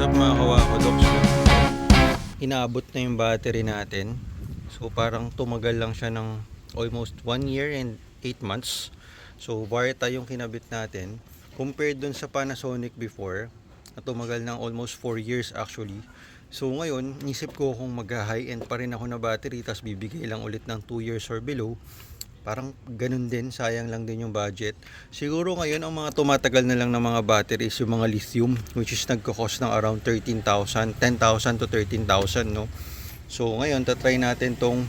up mga kawakodoks? Inaabot na yung battery natin. So parang tumagal lang siya ng almost 1 year and 8 months. So Varta yung kinabit natin. Compared dun sa Panasonic before, na tumagal ng almost 4 years actually. So ngayon, nisip ko kung mag-high end pa rin ako na battery, tapos bibigay lang ulit ng 2 years or below. Parang ganun din, sayang lang din yung budget. Siguro ngayon ang mga tumatagal na lang ng mga batteries yung mga lithium, which is nagko-cost ng around 13,000, 10,000 to 13,000, no? So ngayon tatry natin tong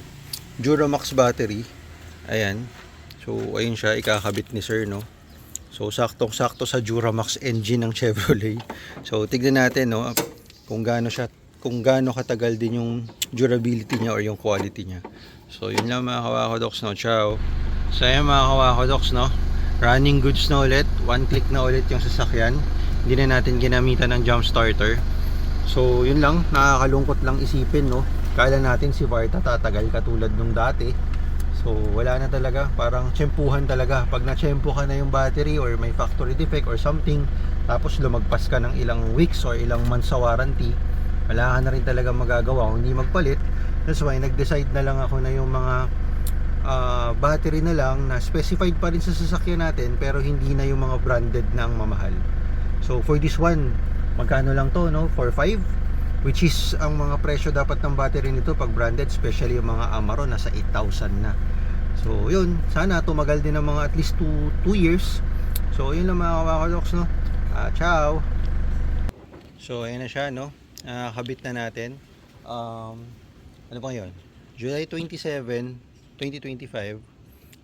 Duramax battery. Ayan. So ayun siya, ikakabit ni sir, no? So saktong-sakto sa Duramax engine ng Chevrolet. So tignan natin, no, kung gaano katagal din yung durability niya or yung quality niya. So yun lang mga kawakodoks, no. Ciao. So ayan mga kawakodoks, no, running goods na ulit. One click na ulit yung sasakyan. Hindi na natin ginamitan ng jump starter. So yun lang, nakakalungkot lang isipin, no. Kala natin si Varta tatagal katulad nung dati. So wala na talaga, parang tsempuhan talaga. Pag na-tsempo ka na yung battery or may factory defect or something, tapos lumagpas ka ng ilang weeks or ilang months sa warranty, wala ka na rin talaga magagawa kung hindi magpalit. That's why nag-decide na lang ako na yung mga battery na lang na specified pa rin sa sasakyan natin, pero hindi na yung mga branded na ang mamahal. So for this one, magkano lang to, no? 4,500, which is ang mga presyo dapat ng battery nito pag branded, especially yung mga Amaro, nasa 8,000 na. So yun, sana tumagal din ng mga at least 2 years. So yun lang mga kawakodoks, no. Ciao. So ayun na siya, no. Kabit na natin. Ano pa yun? July 27, 2025.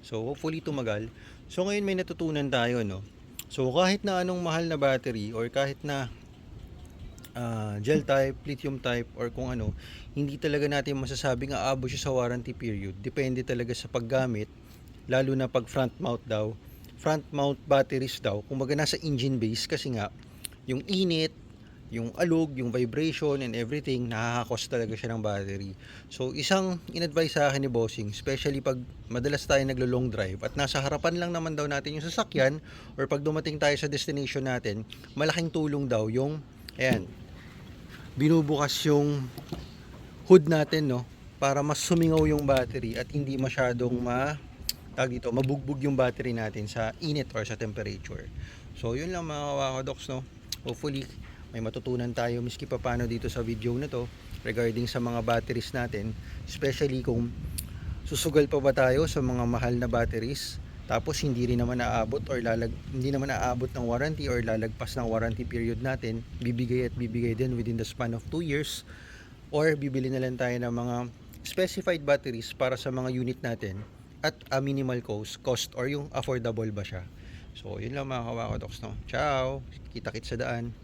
So hopefully tumagal. So ngayon may natutunan tayo, no. So kahit na anong mahal na battery or kahit na gel type, lithium type or kung ano, hindi talaga natin masasabing aabot siya sa warranty period. Depende talaga sa paggamit, lalo na pag front mount daw. Front mount batteries daw, kumbaga nasa engine base, kasi nga yung init, yung alog, yung vibration and everything, nakaka-cost talaga siya ng battery. So isang in-advise sa akin ni Bossing, especially pag madalas tayo naglo-long drive at nasa harapan lang naman daw natin yung sasakyan, or pag dumating tayo sa destination natin, malaking tulong daw yung, ayan, binubukas yung hood natin, no, para mas sumingaw yung battery at hindi masyadong mabugbog yung battery natin sa init or sa temperature. So yun lang mga kawakodoks, no. Hopefully may matutunan tayo miski pa paano dito sa video na to regarding sa mga batteries natin, especially kung susugal pa ba tayo sa mga mahal na batteries, tapos hindi rin naman aabot or hindi naman aabot ng warranty or lalagpas ng warranty period natin, bibigay din within the span of 2 years, or bibili na lang tayo ng mga specified batteries para sa mga unit natin at a minimal cost or yung affordable ba siya. So yun lang mga kawakodoks, no. Ciao, kita-kits sa daan.